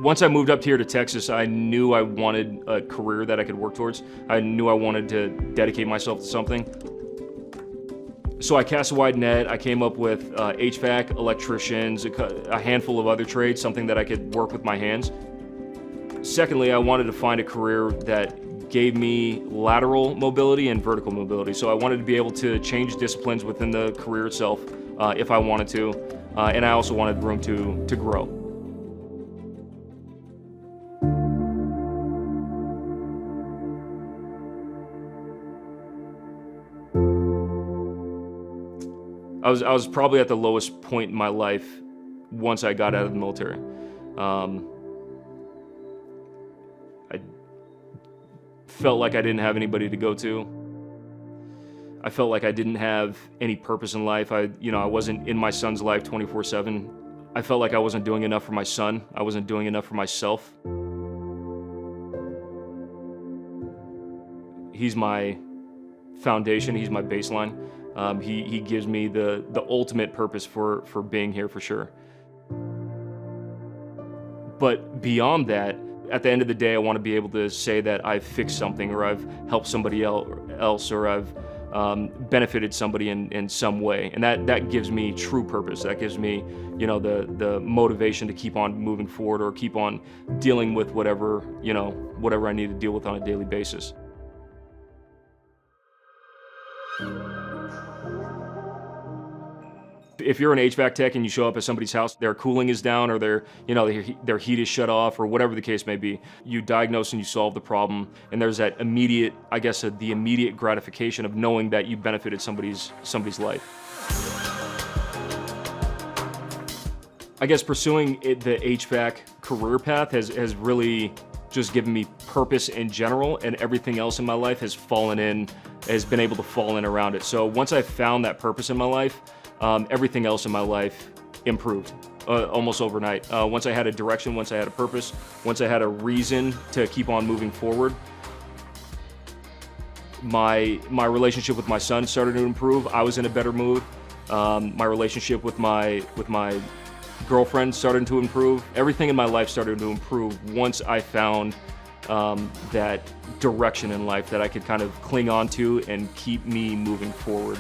Once I moved up here to Texas, I knew I wanted a career that I could work towards. I knew I wanted to dedicate myself to something. So I cast a wide net. I came up with HVAC, electricians, a handful of other trades, something that I could work with my hands. Secondly, I wanted to find a career that gave me lateral mobility and vertical mobility. So I wanted to be able to change disciplines within the career itself if I wanted to, and I also wanted room to grow. I was probably at the lowest point in my life once I got out of the military. I felt like I didn't have anybody to go to. I felt like I didn't have any purpose in life. I wasn't in my son's life 24/7. I felt like I wasn't doing enough for my son. I wasn't doing enough for myself. He's my foundation. He's my baseline. He gives me the ultimate purpose for being here, for sure. But beyond that, at the end of the day, I want to be able to say that I've fixed something, or I've helped somebody else, or I've benefited somebody in some way, and that gives me true purpose. That gives me, the motivation to keep on moving forward, or keep on dealing with whatever I need to deal with on a daily basis. If you're an HVAC tech and you show up at somebody's house, their cooling is down, or their heat is shut off, or whatever the case may be, you diagnose and you solve the problem, and there's that immediate, the immediate gratification of knowing that you benefited somebody's life. I guess pursuing the HVAC career path has really just given me purpose in general, and everything else in my life has been able to fall in around it. So once I found that purpose in my life, everything else in my life improved almost overnight. Once I had a direction, once I had a purpose, once I had a reason to keep on moving forward, my relationship with my son started to improve. I was in a better mood. My relationship with my girlfriend started to improve. Everything in my life started to improve once I found that direction in life that I could kind of cling on to and keep me moving forward.